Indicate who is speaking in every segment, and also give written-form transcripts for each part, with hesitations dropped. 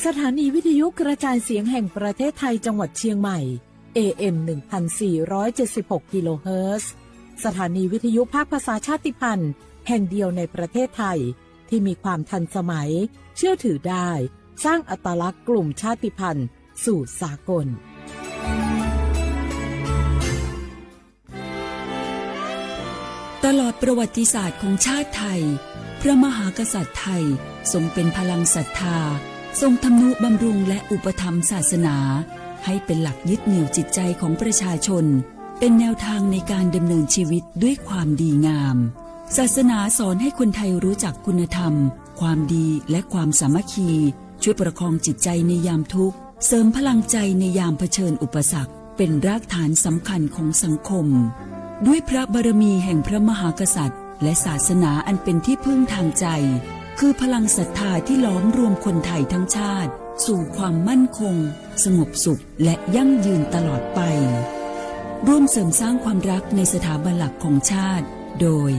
Speaker 1: สถานีวิทยุกระจายเสียงแห่งประเทศไทยจังหวัดเชียงใหม่ AM 1476 กิโลเฮิรตซ์สถานีวิทยุภาคภาษาชาติพันธุ์แห่งเดียวในประเทศไทยที่มีความทันสมัยเชื่อถือได้สร้างอัตลักษณ์กลุ่มชาติพันธุ์สู่สากล
Speaker 2: ตลอดประวัติศาสตร์ของชาติไทยพระมหากษัตริย์ไทยทรงเป็นพลังศรัทธาทรงทำนุบำรุงและอุปถัมภ์ศาสนาให้เป็นหลักยึดเหนี่ยวจิตใจของประชาชนเป็นแนวทางในการดำเนินชีวิตด้วยความดีงามศาสนาสอนให้คนไทยรู้จักคุณธรรมความดีและความสามัคคีช่วยประคองจิตใจในยามทุกข์เสริมพลังใจในยามเผชิญอุปสรรคเป็นรากฐานสำคัญของสังคมด้วยพระบารมีแห่งพระมหากษัตริย์และศาสนาอันเป็นที่พึ่งทางใจคือพลังศรัทธาที่ล้อมรวมคนไทยทั้งชาติสู่ความมั่นคงสงบสุขและยั่งยืนตลอดไปร่วมเสริมสร้างความรักในสถาบันหลักของชาติโดย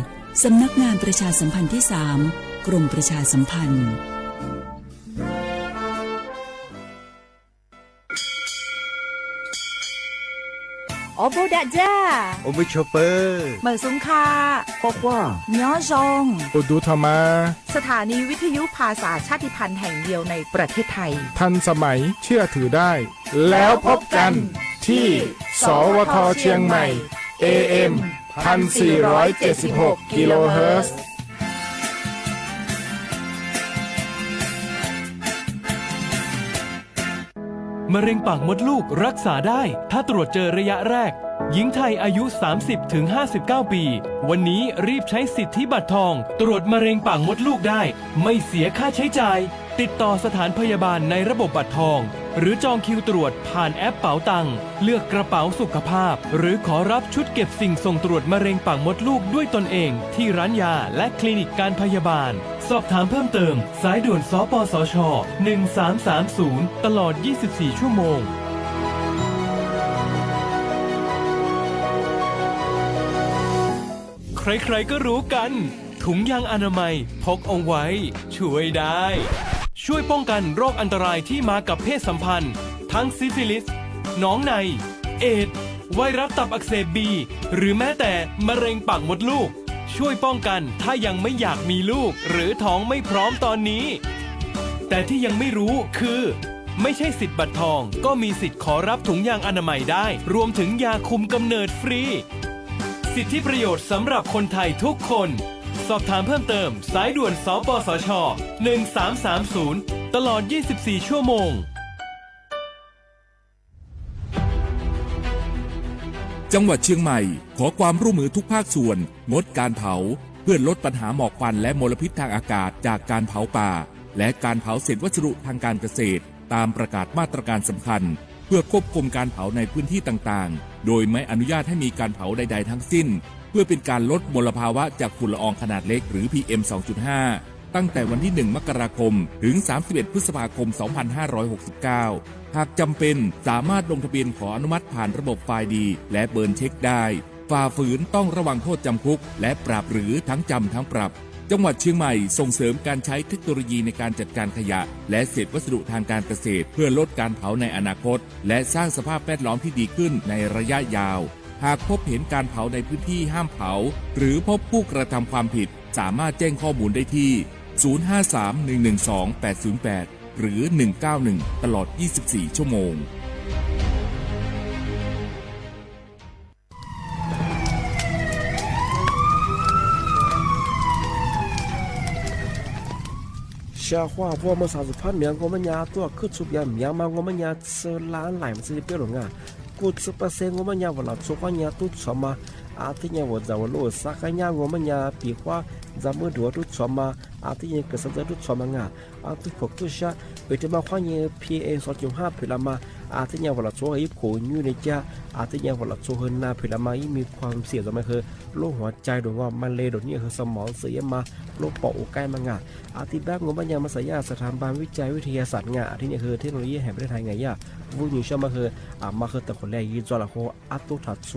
Speaker 2: สำนักงานประชาสัมพันธ์ที่ 3 กรมประชาสัมพันธ์
Speaker 3: โอโบดะจ้า
Speaker 4: โอเบชเปอร์
Speaker 3: เหมอซุงคา
Speaker 4: พอกว่า
Speaker 3: เมียวซง
Speaker 5: อุดูธรรมา
Speaker 3: สถานีวิทยุภาษาชาติพันธุ์แห่งเดียวในประเทศไทย
Speaker 5: ทันสมัยเชื่อถือได้แล้วพบกันที่สวทเชียงใหม่ AM 1476 กิโลเฮิรตซ์
Speaker 6: มะเร็งปากมดลูกรักษาได้ถ้าตรวจเจอระยะแรกหญิงไทยอายุ 30-59 ปีวันนี้รีบใช้สิทธิบัตรทองตรวจมะเร็งปากมดลูกได้ไม่เสียค่าใช้จ่ายติดต่อสถานพยาบาลในระบบบัตรทองหรือจองคิวตรวจผ่านแอปเป๋าตังค์เลือกกระเป๋าสุขภาพหรือขอรับชุดเก็บสิ่งส่งตรวจมะเร็งปากมดลูกด้วยตนเองที่ร้านยาและคลินิกการพยาบาลสอบถามเพิ่มเติมสายด่วนสปสช1330ตลอด24ชั่วโมงใครๆก็รู้กันถุงยางอนามัยพกเอาไว้ช่วยได้ช่วยป้องกันโรคอันตรายที่มากับเพศสัมพันธ์ทั้งซิฟิลิสหนองในเอดส์ไวรัสตับอักเสบบีหรือแม้แต่มะเร็งปากมดลูกช่วยป้องกันถ้ายังไม่อยากมีลูกหรือท้องไม่พร้อมตอนนี้แต่ที่ยังไม่รู้คือไม่ใช่สิทธิ์บัตรทองก็มีสิทธิ์ขอรับถุงยางอนามัยได้รวมถึงยาคุมกำเนิดฟรีสิทธิประโยชน์สำหรับคนไทยทุกคนสอบถามเพิ่มเติมสายด่วนสปสช1330ตลอด24ชั่วโมง
Speaker 7: จังหวัดเชียงใหม่ขอความร่วมมือทุกภาคส่วนงดการเผาเพื่อลดปัญหาหมอกควันและมลพิษทางอากาศจากการเผาป่าและการเผาเศษวัสดุทางการเกษตรตามประกาศมาตรการสำคัญเพื่อควบคุมการเผาในพื้นที่ต่างๆโดยไม่อนุญาตให้มีการเผาใดๆทั้งสิ้นเพื่อเป็นการลดมลภาวะจากฝุ่นละอองขนาดเล็กหรือ PM 2.5 ตั้งแต่วันที่ 1 มกราคมถึง 31 พฤษภาคม 2569 หากจำเป็นสามารถลงทะเบียนขออนุมัติผ่านระบบไฟล์ดีและเบิร์นเช็คได้ฝ่าฝืนต้องระวังโทษจำคุกและปรับหรือทั้งจำทั้งปรับจังหวัดเชียงใหม่ส่งเสริมการใช้เทคโนโลยีในการจัดการขยะและเศษวัสดุทางการเกษตรเพื่อลดการเผาในอนาคตและสร้างสภาพแวดล้อมที่ดีขึ้นในระยะยาวหากพบเห็นการเผาในพื้นที่ห้ามเผาหรือพบผู้กระทำความผิดสามารถแจ้งข้อมูลได้ที่ 053-112-808 หรือ 191 ตลอด 24 ชั่วโมง
Speaker 4: ชาว่าพวกมัน30,000เมียง我们家多可出边เมียงมา我们家吃烂来มันสิเปรี้ยวงากูจะเปอร์เซ็นต์我们家ว่าเราสุขญาตุสมาอาทิตย์ว่าจะว่าโลสักญา我们家ปีว่าจะมือดัวตุสมาอาทิตย์ก็สักตุสมางาอาทิตย์พวกตุชาไปจะมาขวานย PA 2.5พิลามาอาทิตย์ว่าเราโซ่ให้โผล่อยู่ในจ้าอาทิตย์ว่าเราโซ่เฮินนาพิลามามีความเสี่ยงจะไม่คือโรคหัวใจโดยว่ามันเลยโดยนี้คือสมองเสียมาโรคปอดใกล้มางาอาทิตย์บ้าง我们家มาสายาสถาบันวิจัยวิทยาศาสตร์งาอาทิตย์นี้คือเทคโนโลยีแห่งประเทศไทยไงย่าวุ้ยชอบมาคือมาคือแต่คนแรกยี่จอละโคอัตุถัดโซ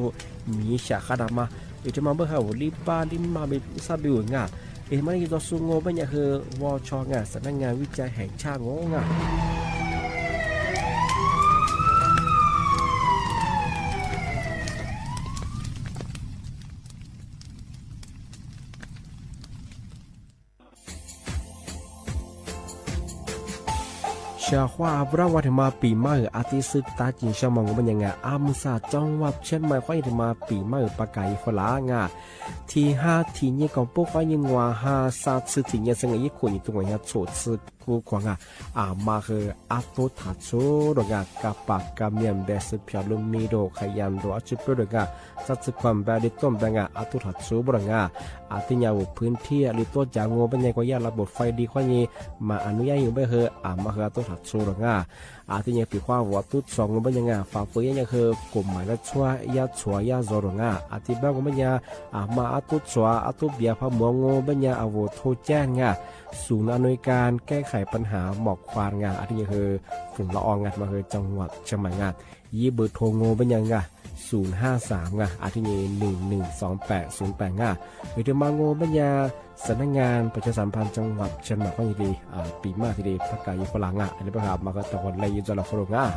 Speaker 4: มีฉากขดามาเดี๋ยวจะมาเมื่อเขาลิบาลิมาเป็นซาบิวงาเ มันอยู่ตัวสูงโง่เป็นอย่างคือวชงสำนักงานวิจัยแห่งชาติโง่งาชาว่าบราวัฒมาปีใหม่อาทิตย์ซึกตาจินชามองมันยังไงอามุสาจังหวัดเชียงใหม่ค่อยมาปีใหม่ปากายฝรั่งที่5ที่เนี่ยของพวกยังว่า5 3次ที่เนี่ยสังเกตคนอยู่ตรงนี้โฉดซึกูกว่ามาคืออาตุทัดโซดงกับปากกับเมียนเบสพิอาลุมีโดขยันโดอาชิปดงสัตว์ความแบบดิต้มดังอาตุทัดโซบงอาทิยาวพื้นที่หรือตัวจางงูเป็นยังก็ยาระบบไฟดีกว่านี้มาอนุญาตอยู่ไม่คือมาคืออาตุทัดโซดงอาทิยังปีความว่าตุด2งูเป็นยังฝ่าฝืนยังคือกลุ่มหมายละชัวยาชัวยาโซดงอาทิบ้างงูเป็นยังมาอาตุชัวอาตุเบียพะมัวงูเป็นยังอาวุธโทแจ้งศูนย์อำนวยการแก้ไขปัญหาหมอกควันอาทิคือฝุ่นละอองมาคือจังหวัดเชียงใหม่ยี่เบอร์โทรงูเป็นยัง053อาทิตย์112808หรือจะมาโง่ปัญญาสำนักงานประชาสัมพันธ์จังหวัดเชียงใหม่ก็ยินดีปีมากทีเดียวประกาศยุฝรั่งอันนี้ประกาศมาก็ตะวันเลยยุจลาฝรั่ง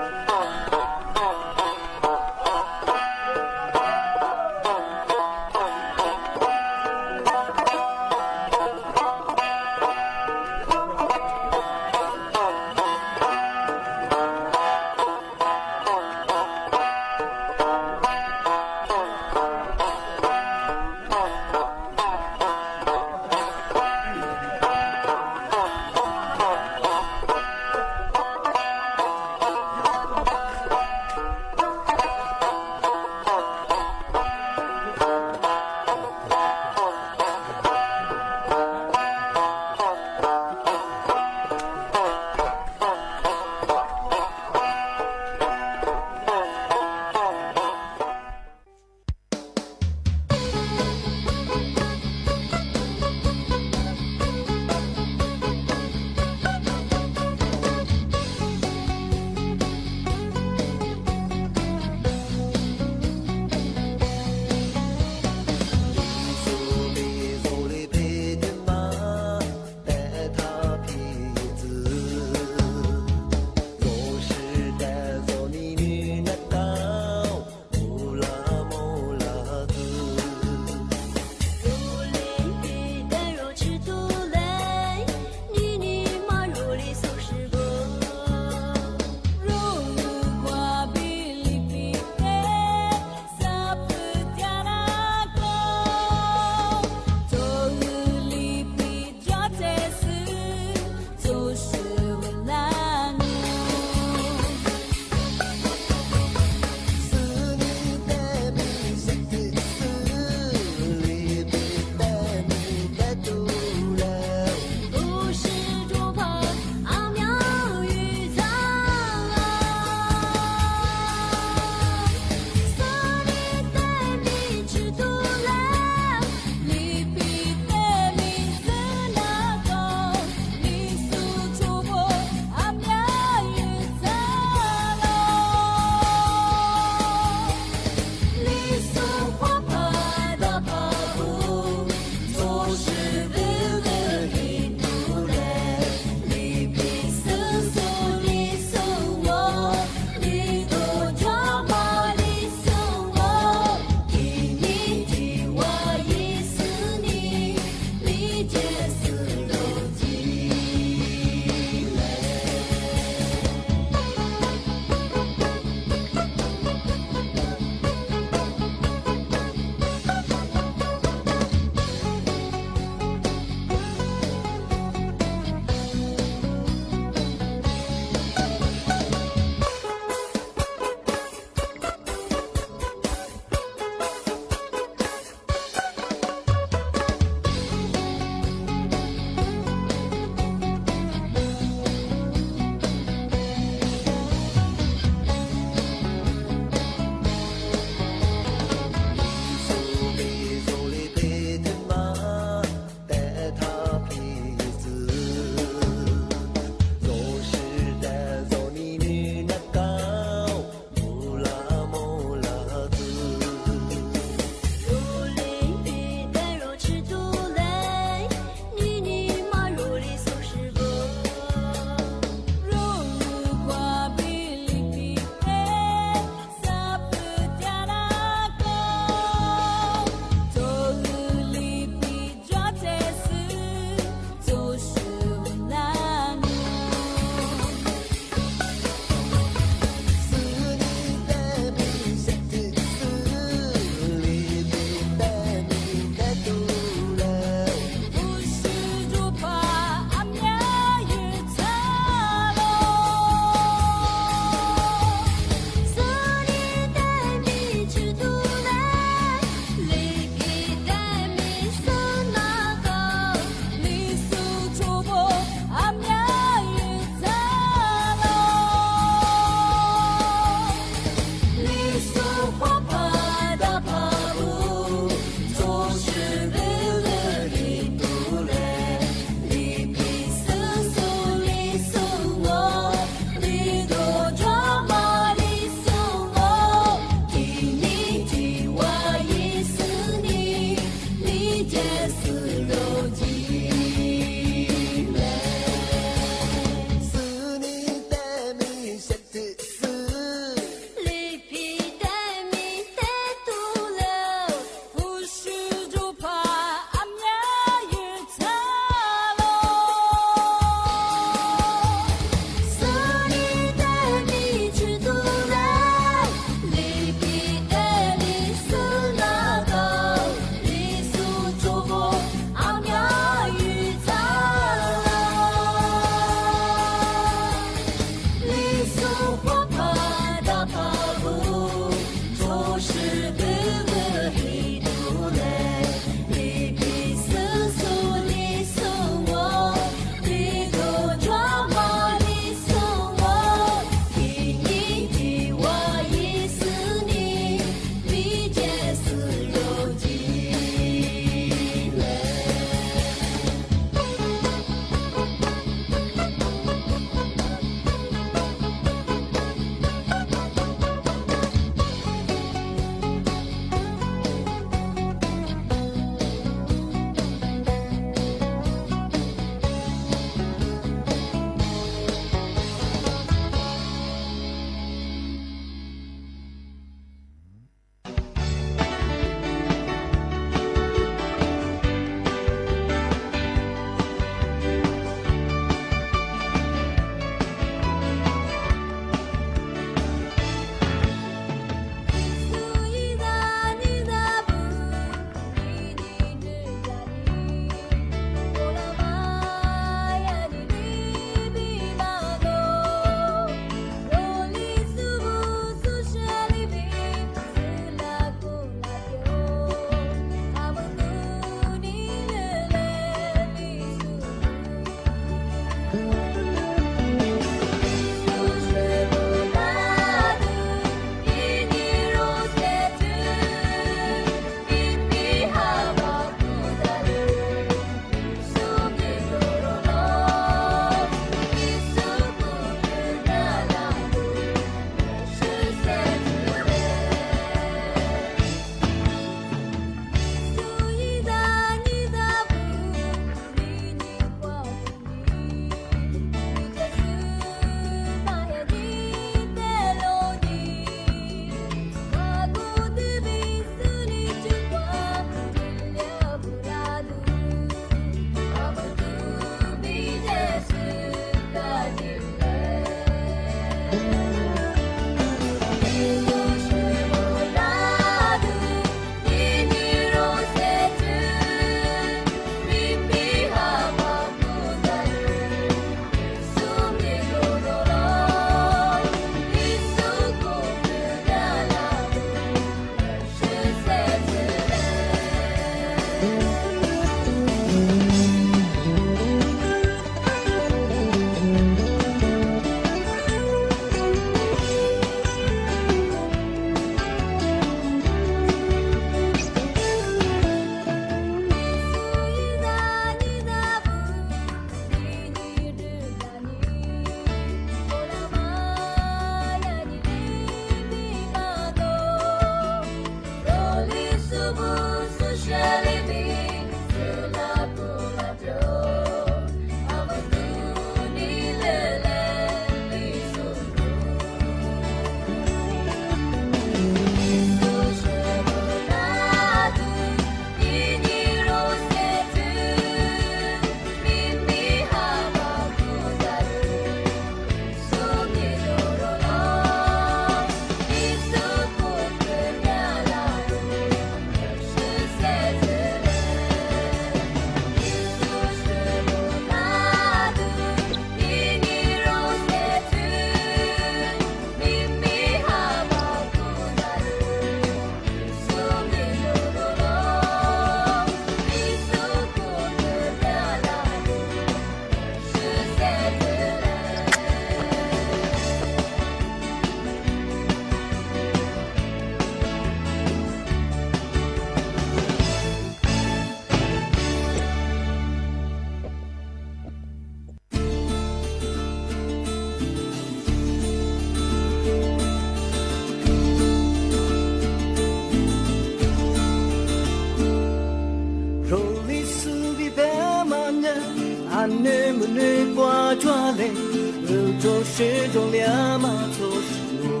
Speaker 8: 눈을 꽈줘래 의조시 종려마 조시오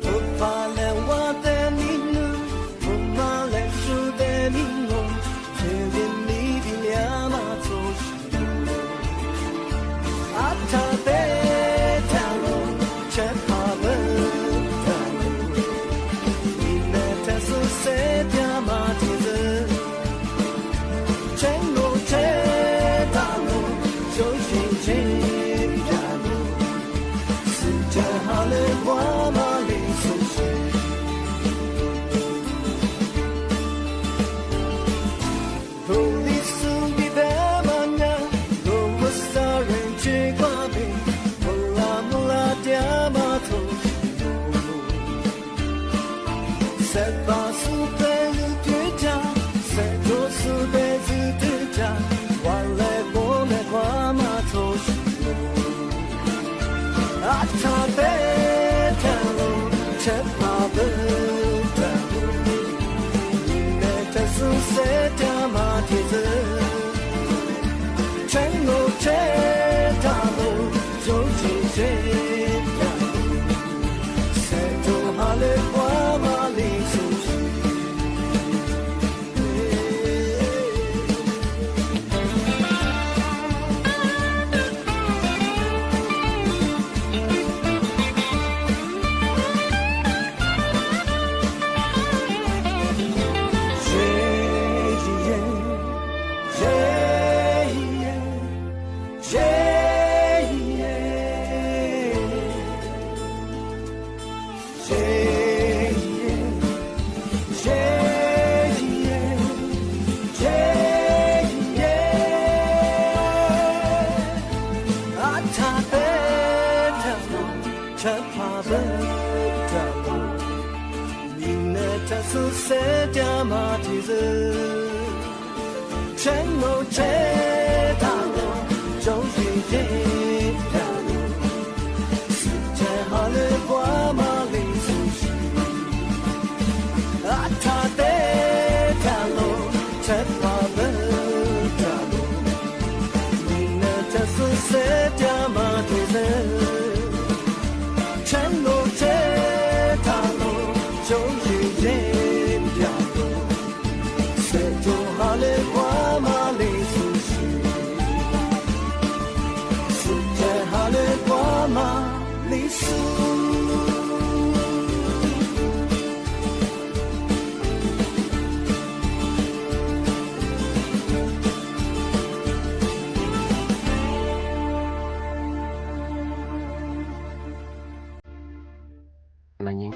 Speaker 8: 오팔레와 데미누 오팔레 수데미노 제겐니 빌야마 조시오 아타베 타로 체파베 타로 이메테스 세디아마 티즈 Hale Guama, Lisu.
Speaker 4: นั่นยิง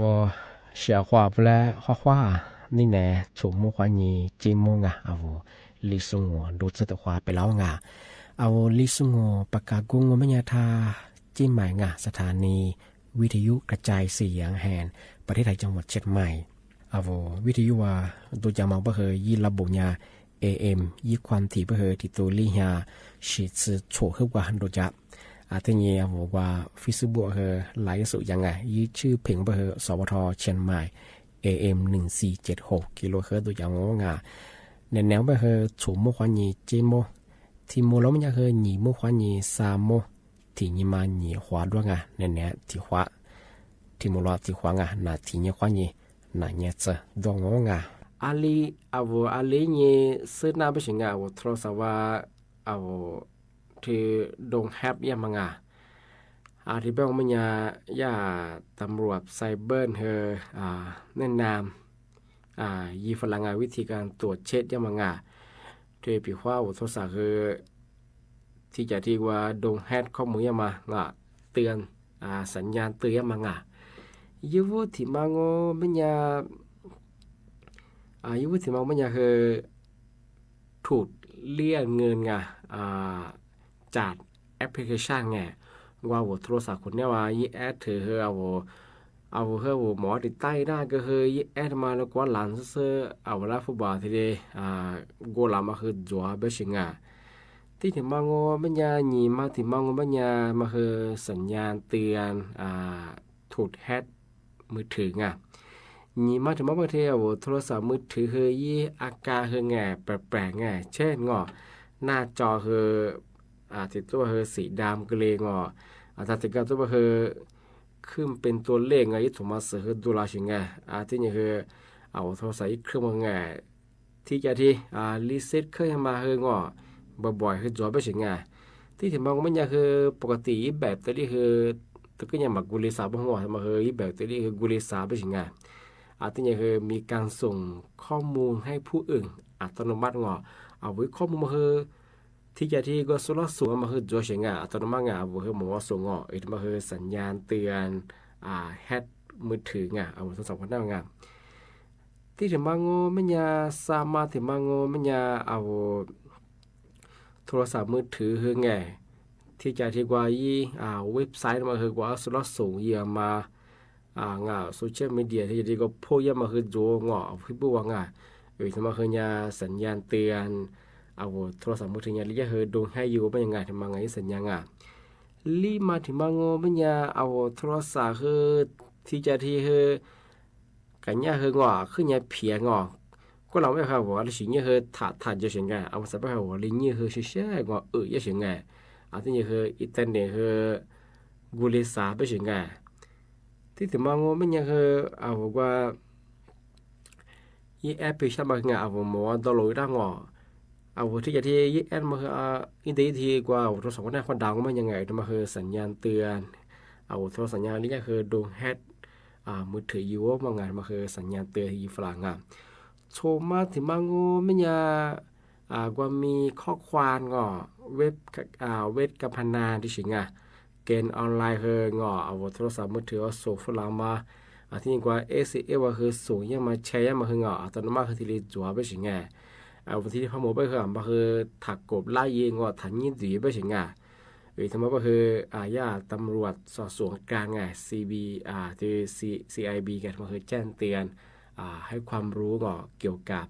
Speaker 4: 我小话不来画画，你呢？触摸花你节目啊，我历史我录制的话ไปแล้วอ่ะ历史我ประกาศกรุง我们เนี่ยท่าจีนใหม่อ่ะสถานีวิทยุกระจายเสียงแห่งประเทศไทยจังหวัดเชียงใหม่วิทยุว่าตัวจะมาเพื่อยี่ระบบเนี่ย AM ยี่ความถี่เพื่อที่ตัวลี่เนี่ยสิจะโชว์ขึ้นว่าโดยจะทีนี้บอกว่าฟิสิบุคือหลายสุดยังไงยี่ชื่อเพลงเพื่อสวทเชียงใหม่ AM 1476กิโลเฮิรตซ์ตัวอย่างงาในแนวเพื่อถูมุขวัญญีเจโมที่โมแล้วมันจะคือหนีมุขวัญญีซาโมที่นี่มาหนีขวาด้วยงาในแนวที่ขวาที่โมลอที่ขวางาหน้าที่นี่ขวัญญีหน้าเนี่ยจะดวงงาอาลีเนี่ยซื้อหน้าไปถึงงาว่าทรสว่า เอาที่ดงแฮปยามังที่เป็นมันย่าตำรวจไซเบอร์เฮอแนะนำยีฝรั่งวิธีการตรวจเช็ดยามังที่ปีว่าอุทธศาคือที่จะที่ว่าดงแฮปข้อมูลยามาเตือนสัญญาณเตือนยามังยูวุที่มังมันยูวุที่มังมันคือถูกเลี่ยงเงินจากแอปพลิเคชันว่าโทรศัพท์คนนี้ว่ายี่แอดถือเอาหมอติดใต้ได้ก็คือยี่แอดมาแล้วก็หลังเสื้อเอาเวลาฟุตบอลทีเดียวกูลามาคือจัวเบชิงที่ถึงมังมันยีมาถึงมังมันมาคือสัญญาณเตือนถูกแฮกมือถือยีมาถึงมังประเทศโทรศัพท์มือถือคือยี่อาการคือแปลกเช่นหน้าจอคือติดตัวคือสีดำก็เลยถ้าติดกับตัวคือขึ้นเป็นตัวเลขที่ถูกมาเสือดูแลชิงที่นี่คือเอาโทรศัพท์เครื่องมือที่จะที่รีเซ็ตเครื่องมาคือบ่อยๆคือจอไปชิงที่ถึงบางมันคือปกติแบบตัวนี้คือตัวก็ยังมากุลิสาบ้างมาคือแบบตัวนี้คือกุลิสาไปชิงที่นี่คือมีการส่งข้อมูลให้ผู้อื่นอัตโนมัติเอาไว้ข้อมูลมาคือที่จะที่ก็สุรส่งมาคือจอเสียงอัตโนมัติว่าคือหมอส่งมาคือสัญญาณเตือนแฮกมือถือเอาโทรศัพท์คนนั้นที่ถึงบางมันสามารถถึงบางมันเอาโทรศัพท์มือถือคือที่จะที่ว่าเว็บไซต์มาคือว่าสุรส่งเยี่ยมมาโซเชียลมีเดียที่จะที่ก็โพสต์มาคือโจพี่บัวที่มาคือสัญญาณเตือนเอาโทรศัพท์มือถือลิยาเฮดงให้อยู่เป็นยังไงถึงมาไงสัญญาณลีมาถึงมางเป็นเอาโทรศัพท์คือที่จะที่เฮกันเฮขึ้นเพียก็เราไม่เข้าว่าสิ่งเฮถ่านจะเสียงเอาสับไปเข้าว่าลิงเฮเชื่อยังเสียงที่นี่เฮอินเทอร์เน็ตเฮกูเลสาไปเสียงที่ถึงมางเป็นเฮเอาว่ายี่แอปพลิเคชันบางเอาหมอดาวน์โหลดได้เอาที่จะที่ยี่แอดมาคืออินเทอร์เน็ตที่กว่าโทรศัพท์คนนั้นคนดังมันยังไงมาคือสัญญาณเตือนเอาโทรสัญญาณนี้ก็คือดวงแฮกมือถืออยู่ว่าไงมาคือสัญญาณเตือนที่ฝรั่งโชว์มาถึงมังไม่ยากว่ามีข้อความเว็บการพนันที่สิงเกณฑ์ออนไลน์คือเอาโทรศัพท์มือถือส่งฝรั่งมาที่นี่กว่าACLว่าคือส่งยังมาแชร์มาคืออัตโนมัติคือที่เรียกจัวไปสิเอาที่พมไปคือมาคือถักกบไล่ยิงถันยิงดีไปสิทำไมก็คือญาติตำรวจสอบสวนกลางCB ที่ CIB กันมาคือแจ้งเตือนให้ความรู้เกี่ยวกับ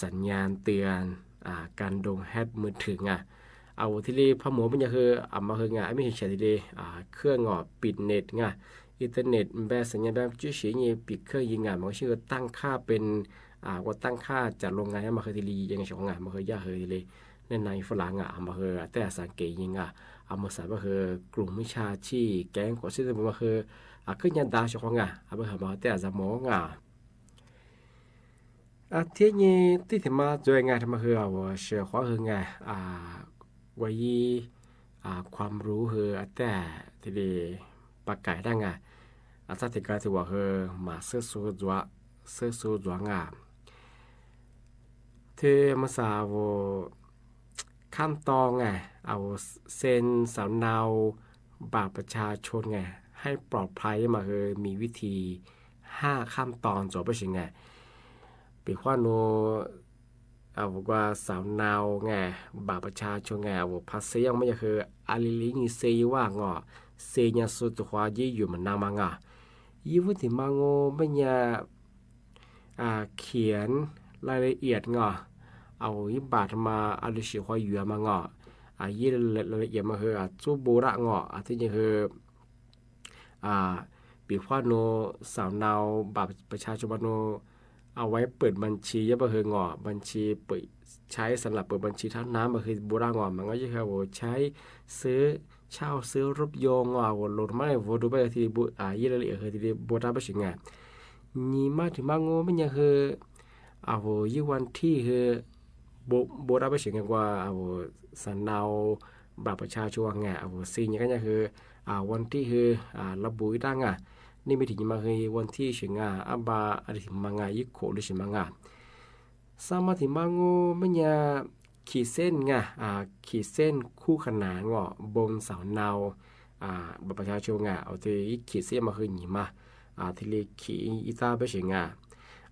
Speaker 4: สัญญาณเตือนการดงแฮกมือถือเอาที่รีพมมันจะคือมาคือไม่เห็นเฉยทีเครื่องปิดเน็ตอินเทอร์เน็ตแบบสัญญาณแบบชื่อเสียงปิดเครื่องยิงมันก็ชื่อตั้งค่าเป็นว่าตั้งค่าจากโรงงานมาคือทีรียังไงของมาคือยาคือทีรีในฝรั่งมาคือแต่สังเกตยิงมาใส่มาคือกลุ่มวิชาชีแก๊งกว่าซึ่งมาคือขึ้นยันดาวของมาแต่จะมองที่นี้ที่ถึงมาโดยทำมาคือว่าเชื่อว่าคือวัยความรู้คือแต่ทีรีประกาศได้ถ้าติดการถือว่าคือมาเสื้อสูจวที่มาสาวขั้นตอนเอาเซ็นสำเนาบัตรประชาชนให้ปลอดภัยมาคือมีวิธี5ขั้นตอนจบไปสิปีว่าโนเอาว่าสำเนาบัตรประชาชนว่าภาษียังไม่คืออาลิลินิเซยว่าเซยสุดหัวยี่อยู่มันนามังยี่วุฒิมังไม่เขียนรายละเอียดเอาบาทมาอาลิชิหัวอยู่มังยี่รายละเอียดมาคือจูโบระที่นี่คือปีว่าโนสำเนาบัตรประชาชนโนเอาไว้เปิดบัญชียับคือบัญชีเปิดใช้สำหรับเปิดบัญชีเท่านั้นมาคือโบราณมันก็จะคือว่าใช้ซื้อเช่าซื้อรถยนต์ว่าลดไม่ว่าดูไปที่ยี่รายละเอียดคือที่โบราณไปสินี่มาถึงมังไม่ยังคือยี่วันที่คือ โบได้ไปเสียงว่าสันนาวบัตรประชาชนไงซีนี่ก็จะคือวันที่คือระบุตั้งนี่ไม่ถึงมาคือวันที่เสียงบาอะไรถึงมางยิโคหรือเสียงมางสามารถถึงมางูไม่ยาขีดเส้นขีดเส้นคู่ขนานบนเสานาวบัตรประชาชนเอาที่ขีดเส้นมาคือหนีมาที่เรียกขีอีตาไปเสียง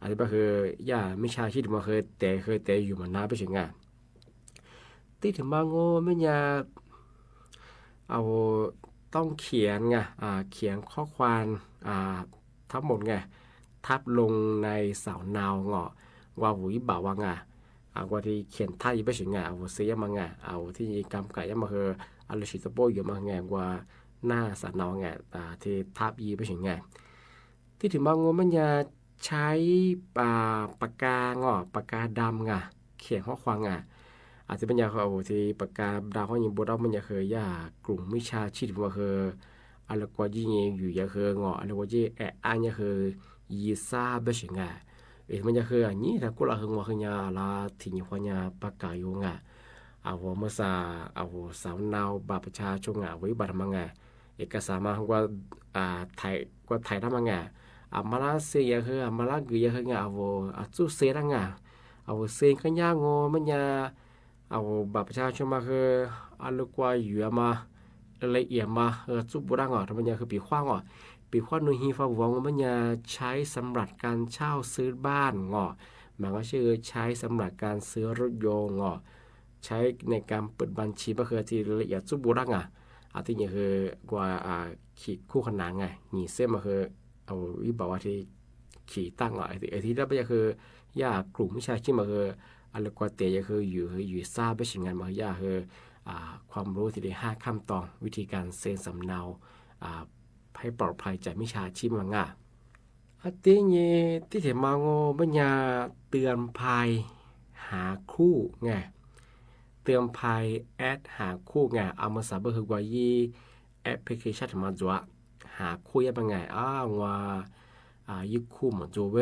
Speaker 4: อันนี้ก็คือย่าไม่ใช่ที่มาเคยแต่อยู่มานานไปเสียงที่ถึงมางูไม่ยาต้องเขียนเขียนข้อความทั้งหมดทับลงในเสานาวว่าหุยบ่าวว่าว่าที่เขียนไทยไปถึงเสียมาที่กำกับมาคืออะไรสิตโปอยู่มาว่าหน้าเสานาวที่ทับยีไปถึงที่ถึงมางูมันจะใช้ปากกาปากกาดำเขียนข้อความอาจจะเป็นยาที่ปากกาดาวเขายิงบดมันจะเคยกลุ่มวิชาชีพว่าคืออะไรกว่ายิ่งอยู่ยาคืออะไรกว่ายิ่งอันจะคือยีซาเบสิงมันจะคืออันนี้ถ้ากูละหึงว่าคือยาละทิ้งหัวยาปากกาอยู่เมื่อสาวนาวบัตรประชาชนไว้บัตรมังเอกสารมาว่าไทยทำมังมาลาเซียคือมาลากุยคือจุเซรังเซนก็ยางมันยาบัตรประชาชนมาคืออะไรกว่าอยู่มาละเอียดมาจุบุรังทำมันยาคือปีขว้างปีขว้างนุฮีฟ้าวังมันยาใช้สำหรับการเช่าซื้อบ้านมันก็ชื่อใช้สำหรับการซื้อรถยนต์ใช้ในการเปิดบัญชีก็คือที่ละเอียดจุบุรังที่นี่คือกว่าขีดคู่ขนานหนีเส้นมาคือวิบอกว่าที่ขี่ตั้งที่ได้ไปก็คือยากลุ่มวิชาชีพมาคืออะไรกว่าเตยคืออยู่ทราบไปสิ่งงานมาคือยากคือความรู้ที่ได้5ขั้นตอนวิธีการเซ็นสำเนาให้ปลอดภัยจากวิชาชีพมาที่นี่ที่เห็นมาบัญญาเตือนภัยหาคู่เตือนภัยแอดหาคู่เอามาสาบคือกว่ายี่แอปพลิเคชันมาจัวหาคู่ยังเป็นว่า一คู่嘛做呗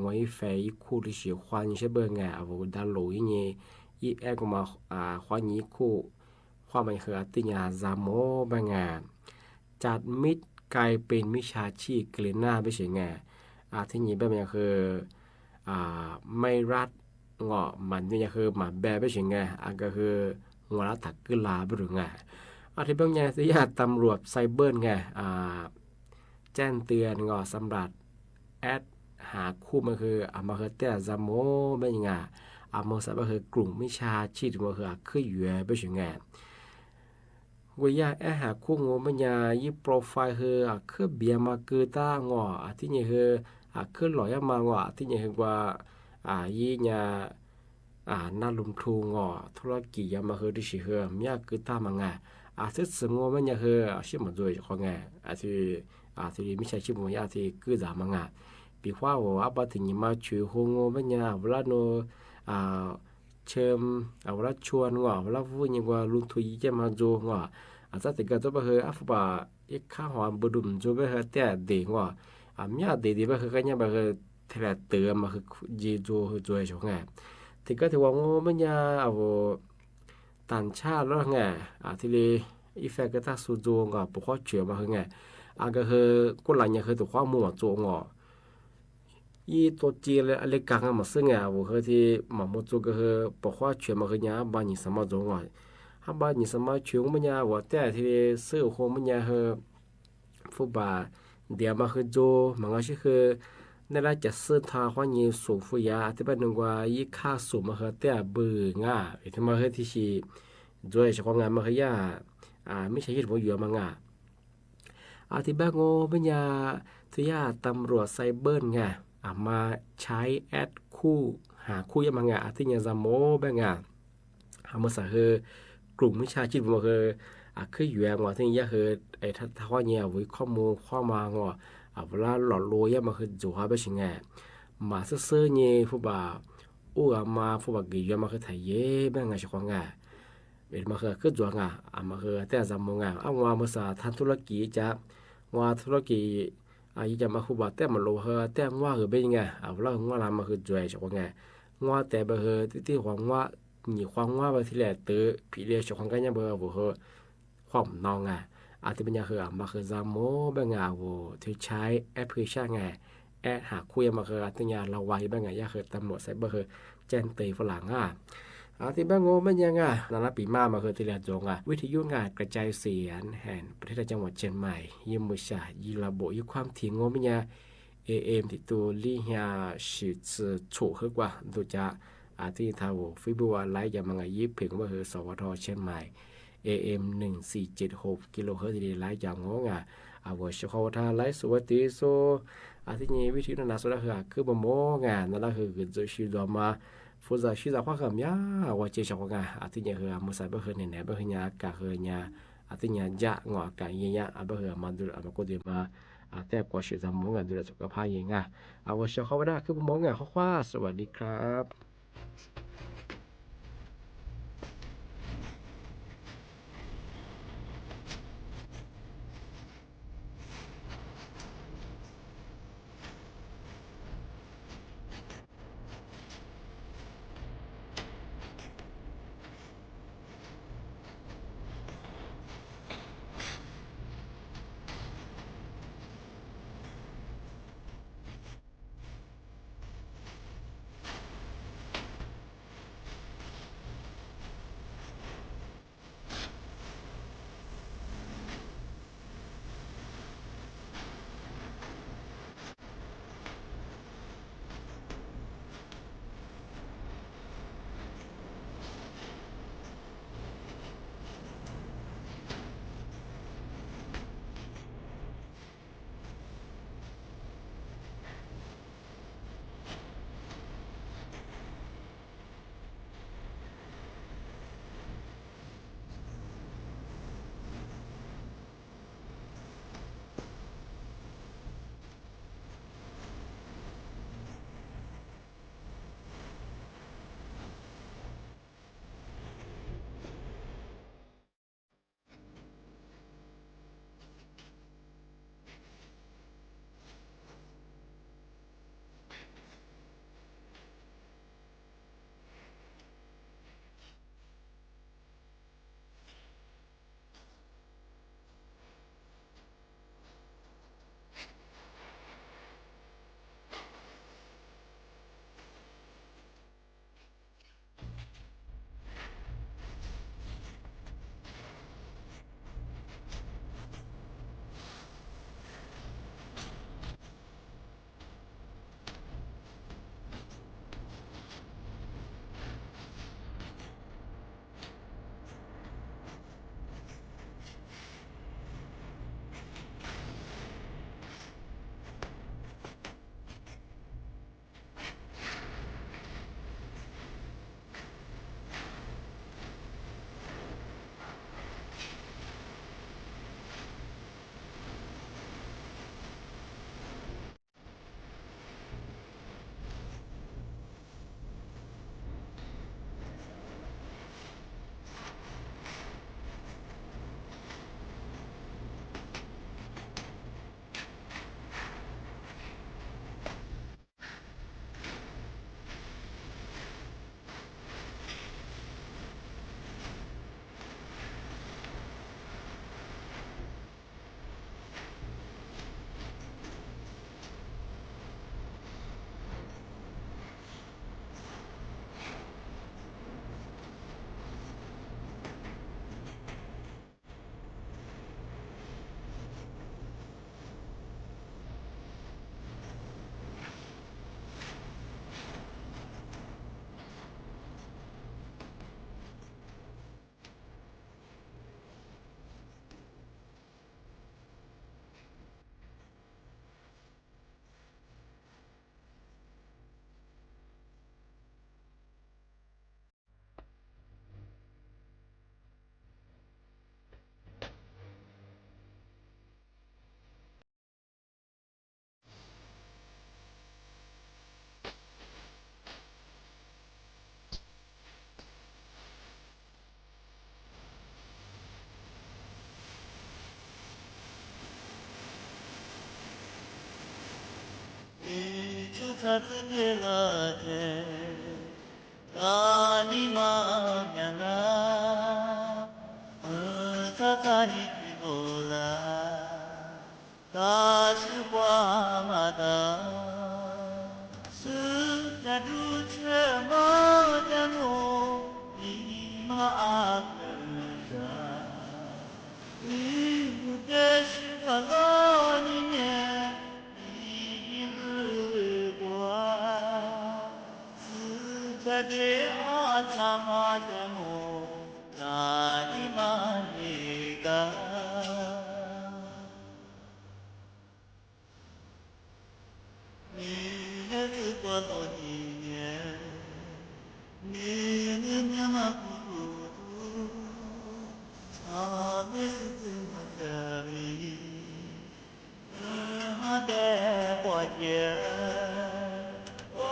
Speaker 4: 我一飞一คู่的喜欢一些本ดาวน์โหลดนี่一แอปก็มา欢一คู่ความหมายคือติญาซามโมบางจัดมิตรกลายเป็นมิจฉาชีพเกลียหน้าไปเสียที่นี่แบบนี้คือไม่รัดมันนี่คือมาแบบไปเสียก็คือหัวละถักกึลาไปหรือที่บางอย่างสิตำรวจไซเบอร์แจ้งเตือนสำหรับแอดหาคู่มันคือมาคือแต่ซามโมไม่ยังมาสับคือกลุ่มมิจฉาชีพมันคือขึ้นอยู่ไปเสียวิญญาแอดหาคู่มันยี่โปรไฟล์คือขึ้นเบียมาคือตาที่นี่คือขึ้นหล่อยมาที่นี่คือว่ายี่น่าลงทุนธุรกิจมาคือที่สิคือมีคือตามันซึ่งสงมันคือชิมด้วยของที่มิจฉาชีพมันที่คือจามังปีว่าบัดถึงมาช่วยหงมันเวลาโนเชิมเวลาชวนเวลาพูดยังว่าลุงทุยจะมาโจจะติดกับตัวไปคือฟุบอีกข้าวหอมบุดุมโจไปคือแต่เด็กมีเด็กไปคือกันยังไปคือเทเลเตอร์มาคือจีโจคือโจยชงติดก็ถือว่ามันต่างชาติแล้วที่เลยอีเฟกต์สูโจปกครองเชื่อมาคือก็คือคนหลังคือตัวความมั่วโจยี่ตัวจีเลยอะไรกลางมาซึ่งคือที่มาโมโจก็คือปกครองเชื่อมาคือบางอย่างสมัยโจบางอย่างสมัยช่วงมันว่าแต่ที่ซื้อของมันคือฟุบเดี๋ยวมาคือโจมันก็คือในรายจะซื้อทาความยิ่งสูงฟุยที่เป็นหนึ่งว่ายี่ค่าสูงมาคือแต่เบื่อที่มาคือที่ชีโดยเฉพาะงานมาคือไม่ใช่ที่ผมอยู่มังที่บ้านเป็นที่ตำรวจไซเบอร์มาใช้แอดคู่หาคู่ยังมังที่ซามโมบ้างมาใส่คือกลุ่มวิชาชีพมาคืออยู่ที่คือไอ้ถ้าว่าวิข้อมูลข้อมาเวลาหลอดโลยมาคือจูฮาไปชิงมาซื้อผู้บ่าวมาผู้บ่าวกี่มาคือไทยเย่บ้างเฉพาะเป็นมาคือจัวมาคือแต่ซามโมมาสาทานธุรกิจจะธุรกิจจะมาคู่บ่าวแต่มาโลแต่ว่าคือเป็นเวลามาคือจ่วยเฉพาะ ว่าแต่เบอร์ที่หวังว่าหนีความว่าบางทีแหละเตอผีเรียกชของกันยังเบอร์บ่เฮอความนองอ่ะอาจจะเป็นยาเฮอมาคือซามโมบางอ่ะโวที่ใช้แอปพลิเคชันไงแอดหาคุยมาคืออาจจะยาเราไว้บางอ่ะยาเฮอตำรวจไซเบอร์แจ้งเตยฝรั่งอ่ะที่บ้านโง่มันยังนานาปีมาคือที่เรียกจงวิทยุงานกระจายเสียงแห่งประเทศจังหวัดเชียงใหม่ยิมมุชายีระบบยุความถี่โง่มันยัง AM ที่ตัวลี่เฮียสิจะถูกกว่าดูจะที่ทาวฟิบัวไลท์อย่างมังยิบเพียงว่าคือสวทเชียงใหม่ AM 1476กิโลเฮิรตซ์ที่ไลท์อย่างงงว่าเฉพาะทางไลท์สวัสดีโซที่นี่วิธีนั้นสุดคือบ่โมงนั่นคือจะชื่อดอมา负责洗澡花很呀，我介绍我看，ที่นี่คือมุสาบคือเนี่ยบคือเนี่ยกะคือเนี่ยที่นี่จะงอกันยัง呀，บคือมันดูมันก็ดีมาแต่กว่า洗澡มองดูแลสุขภาพยัง我小เขาได้คือมองเขาว่าสวัสดีครับ
Speaker 8: 一家人的爱。你妈呀啦，他你不啦，他是我妈的，是那主车马的我，你妈的啥？你不得是个老年人，你不过。在这阿查马的我，那你妈一个，你那是多少年？你那么孤独，他们是怎么的你？他的我家。我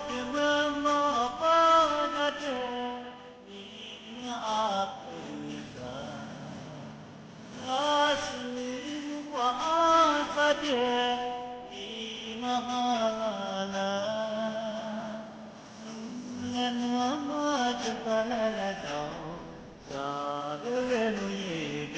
Speaker 8: 的妈妈把那的你阿不在，那是我阿爸的你妈啦，那妈就把那到啥的人一个。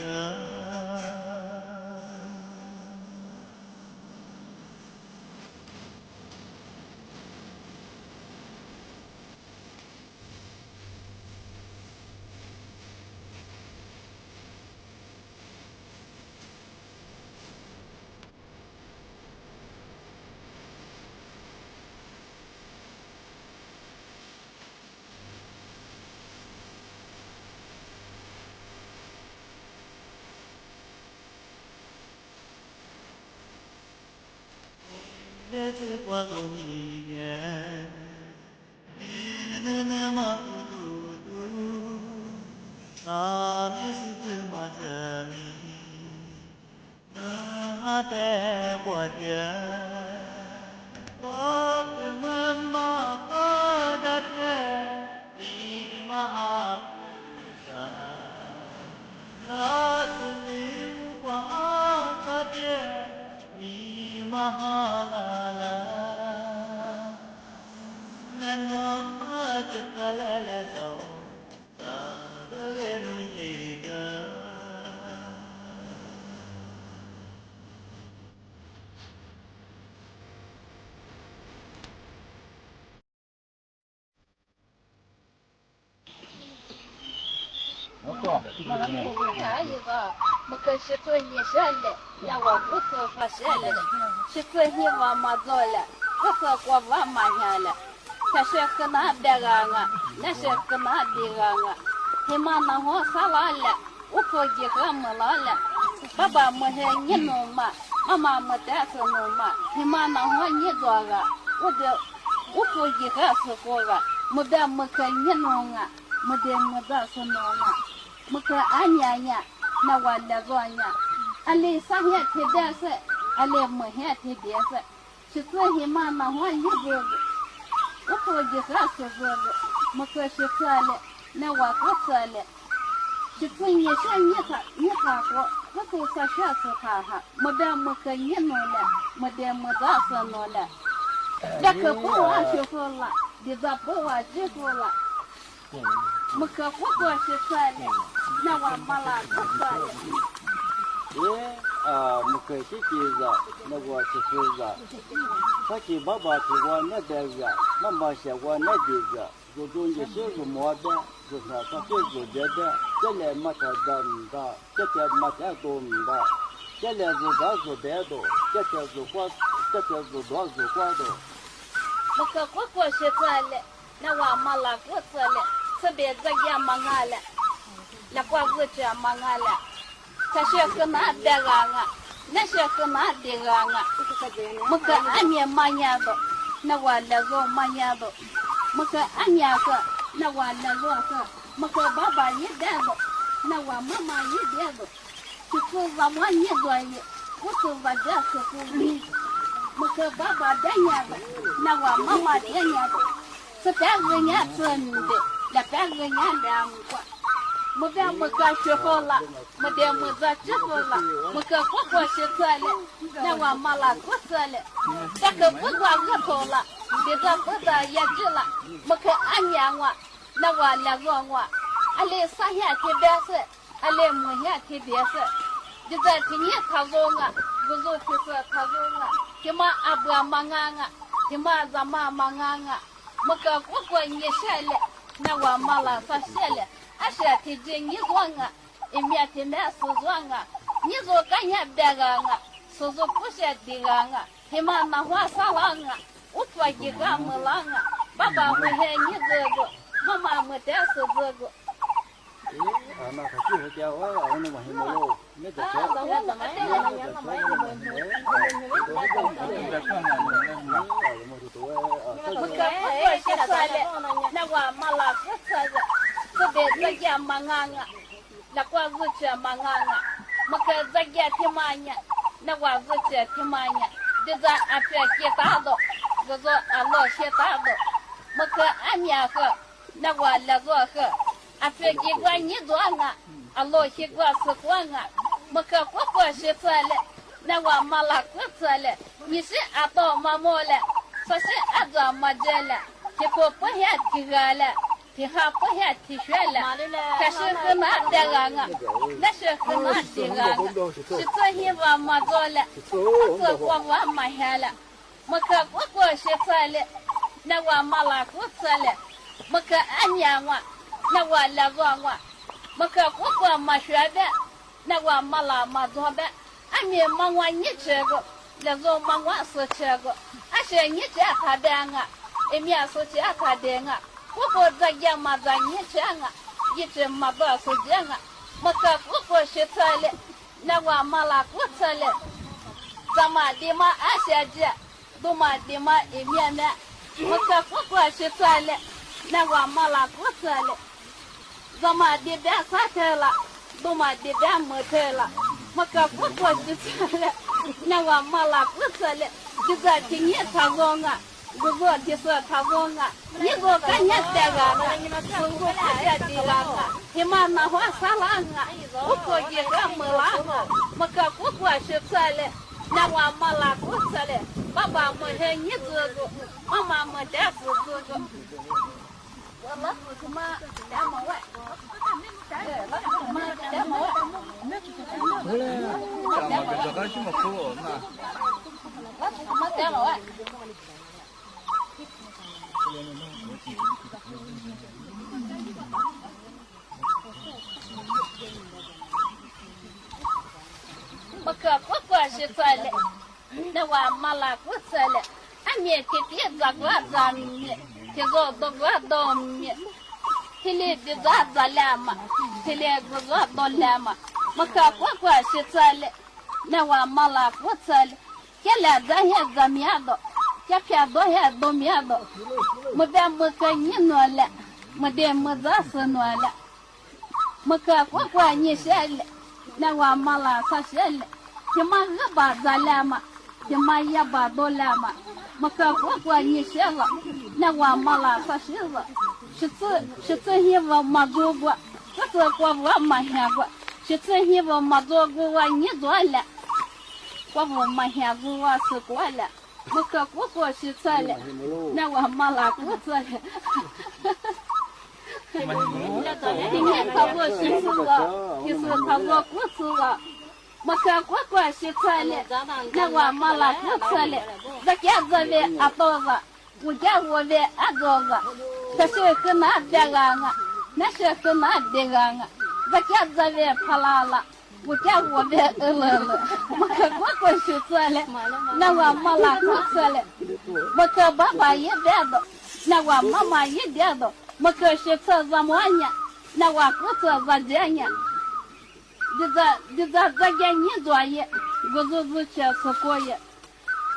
Speaker 8: 那是我容易呀，你那么孤独，那是怎么的你？那的我家，我的妈妈把那的你妈不在，那是你我阿的。你妈啦啦，那我这个来走，大的人一个。
Speaker 9: Maka sesuai salah, nyawa betul fasalah. Sesuai hiwa mazola, kasa kwa mahala. Kasih kena deranga, nasi kena deranga. Himana ho salala, uko jika malala. Baba mahenya noma, mama matasa noma. Himana ho nyedora, uko jika sokora. Muda makanya nonga, muda madasa nonga. Maka anyanya. Na wala gonya ale sahya te dasa ale mahya te dasa shitwa hima na ho yigo uko jika sogo maka shitale na wa kosale shitwa yesha nyaka ko sasha sokaha moda maka nyenola moda madasa nola daka poa shokola diza poa jikola maka ko shitale na wa mala kosale
Speaker 10: muka kike za na wace za sake baba ce wa na da za na ma sha wa na da za zo don ya she zo mo da zo na ta ke zo da da kele mata da nda kele mata do nda kele zo da zo da do kele zo kwa kele zo do zo kwa do
Speaker 9: muka ko she tsale na wa mala kosale sabe zagya mangala la kwa vucha mangala kashe kana deranga na she kana deranga muka anya manyado na wala zo manyado muka anya ka na wala zo ka muka baba yedado na wa mama yedado kuko va mwanye doye kuko va dasa kuli muka baba danyado na wa mama danyado sapaganya tsende la paganya damkwa muda muka shokola muda muza chokola muka kokwa shitale na wa mala kosale taka bugwa gatola 别在不在也知了，没看俺娘我，那我两个我，俺来三下天别事，俺来五下天别事，就在今年他说我，不是就是他说我，他妈阿伯忙啊，他妈咱妈忙啊，没看我你下来，那我妈了发下来，俺是天天你说我，一面天天是说我，你说干也别个我，说说不是的个。他妈那话啥了啊？我说一个没了啊，爸爸没喊你这个，妈妈没得是这个。
Speaker 10: 那他就是叫我，我那往前没有，没得说。
Speaker 9: 我可不说些啥嘞，那我妈拉不车子，这边在家忙啊，那我日去忙啊，我可在家听嘛呢，那我日去听嘛呢。就在俺这给打的，我说俺老些打的，我可俺面和那我来做和，俺这给我你做啊，俺老些我是管啊，我可我是做了，那我妈拉我做了，你是俺到妈妈了，说是俺做没这了，结果不想听俺了。听哈不想听学了，可是很难的啊，那是很难的啊，是这些我没做了，这我没下了，我可我是做了，那我没拉过做了，我可俺娘我，那我来做我可我没学的，那我没拉没做的，俺们没我你这个，那做没我是这个，俺是你这他的啊，一面是这他的啊。我在家嘛在你这啊，一直没到时间啊，我可我是错了，那我没拉过错了，咱们的嘛俺小姐，都嘛的嘛一面面，我可我是错了，那我没拉过错了，咱们的边啥车了，都嘛的边没车了，我可我是错了，那我没拉过错了，就在今年他说啊。我说就是他说啊，你说干啥这个啊？我不是这个啊，他妈那话啥了啊？我过去个没了啊，我可我是错了，那我没拉过错了，爸爸没喊你这个，妈妈没得是这个，我老是他妈两毛万，老是他妈两毛万，
Speaker 10: 这个什么苦那？
Speaker 9: 老是他妈两毛万。我可我是错了，那我没拉过错了，俺面天天咋个咋面，天说都个都面，天里的咋了嘛，天里个都了嘛，我可我是错了，那我没拉过错了，现在咱也怎么样的？这片多些都面的，没得没给你弄了，没得没咋事弄了，没给我你写了，那我没了啥写了，他妈二把咋了嘛，他妈一把多了嘛，没给我你写了，那我没了啥写了，是这些我没做过，这是我没想过，是这些我没做过我你做了，我没想过我是过了。我可我是错了，那我没拉过错了。今年他我是错了，就是他我过错了。我可我是错了，那我没拉过错了。这家子为阿多子，我家我为阿多子，这是很难的啊，那是很难的啊。这家子为怕了。我家我的了，我可我是错了，那我没拉过错了，我可爸爸也别的，那我妈妈也别的，我可是错怎么呢？那我不错怎这呢？这个你作业，我就是去是过业，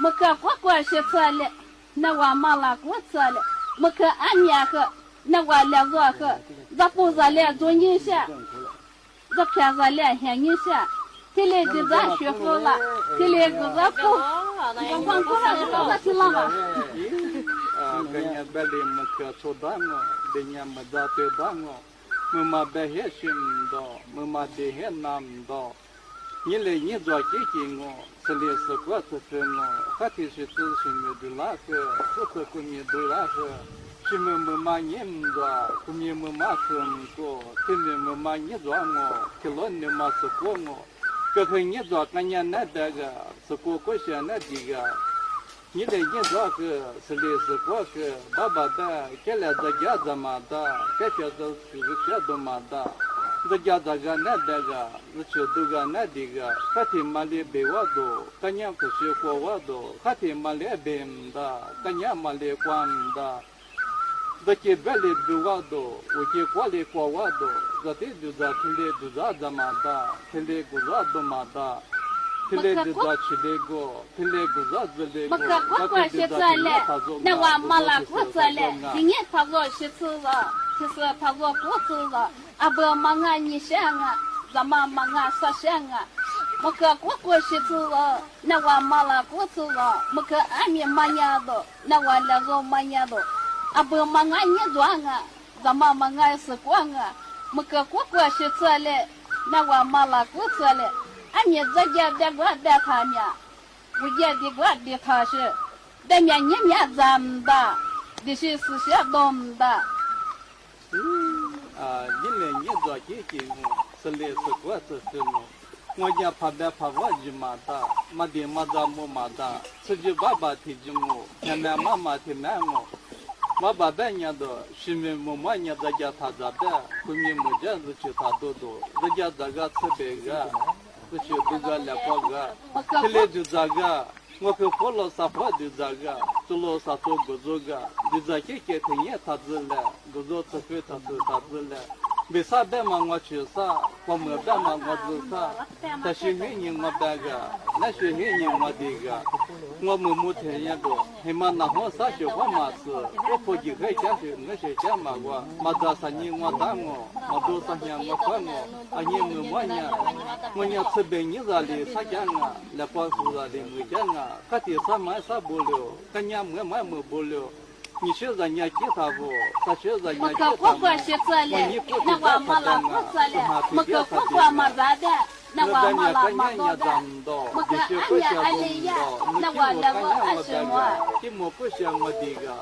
Speaker 9: 我可我是错了，那我没拉过错了，我可俺面和，那我两个和，这不是两种影响。这片子两天你下，这里就咱学服了，这里就咱不，我光过来就咱去了嘛。
Speaker 10: 跟人别的没可做单了，人家没打对单了，没嘛别些心的，没嘛这些难的，你来你做基金哦，是历史过是真哦，还得是自身的那个，不是过年的那个，是我们妈年的，过年我妈生过，今年我妈年做我，去年你妈是过我，这个你做今年那个是过过些那几个。你来你做个是历史过个，爸爸的，给了这家子嘛的，给小子就是小子嘛的。这家这个那这个，这些都个那这个，他听马来北话多，他娘不学国话多，他听马来北的，他娘马来关的，这些北来北话多，我些过来国话多，这些都在听来都在怎么的，听来古早都嘛的。听来就在吃那个，听来古早子那个，
Speaker 9: 我过去做了，那我妈拉过做了，今年他做是吃了，就是他做不吃了，啊不忙啊你想啊，咱们忙啊啥想啊，我过去吃了，那我妈拉过吃了，我可俺们忙呀的，那我那个忙呀的，啊不忙啊你做啊，咱们忙啊是光啊，我过去吃了，那我妈拉过吃了。俺们这家的我的他们，我家的我的他是，咱们你们咱们的，这是思想懂的。
Speaker 10: 你来你做基金哦，是历史过是什么？我家怕的怕我就嘛的，没得嘛咱么嘛的，自己爸爸提着我，俺们妈妈提那我。爸爸的伢的，是面妈妈伢在家他在的，后面没这样子去他多多，在家这个吃别个。这些都在两包个，这里就这个，我去跑了啥跑就这个，做了啥做不做个，就这些给他也他子了，不做吃饭他是他子了，没啥办嘛我去啥，我没办嘛我做啥，但是黑人我办个，那些黑人我的个，我没听人多，他们那好啥学话嘛是，我估计可以讲是我是讲嘛我，嘛这三年我打我，嘛多三年我管我，啊你没我呢。我伢吃饭你这里啥讲啊？来帮助这里没讲啊？他的啥买啥不了，他伢没买没不了。你说人家给他不？他说人家给他不？
Speaker 9: 我是这里，那我妈拉不这里，我妈咋的？那我妈拉妈多的，我看俺家俺里呀，那我那我俺什么？
Speaker 10: 你莫不想我这个，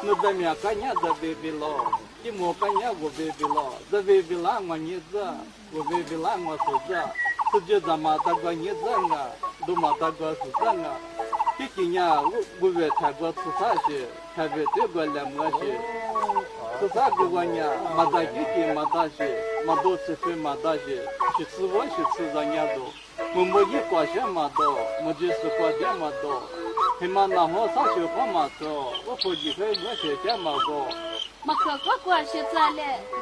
Speaker 10: 那咱们看伢这 baby 了。你莫看伢我 baby 了，这 baby 啦我儿子，我 baby 啦我孙子，这就咱妈大个儿子啊，都妈大个孙子啊。这今年我为泰国吃啥去？泰国这个两么去？吃啥个我呢？没得几天没得去，没多吃饭没得去，去吃饭去吃人家多，我没一块钱没多，我就是块钱没多。他们那好啥学法嘛做，我估计可以我学钱嘛过。
Speaker 9: 我过去这里，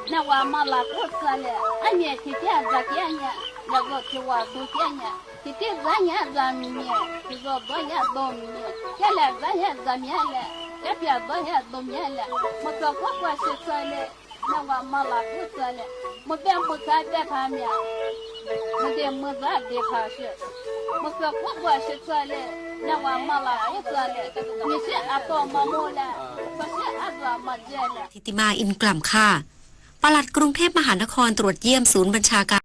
Speaker 9: 那我妈拉过这里，俺们天天这个呢，那个去我都天呢，天天咱也咱们呢，就说多也多呢，现在咱也咱们了，这边多也多面了，我过去这里，那我妈拉过这里，我别不看别他们，我得没咋的他是，我过去这里。那我妈拉过这里，你是阿多妈妈了，不是阿多妈姐了。
Speaker 11: ทิติมาอินกล่ำค่ะปลัดกรุงเทพมหานครตรวจเยี่ยมศูนย์บัญชาการ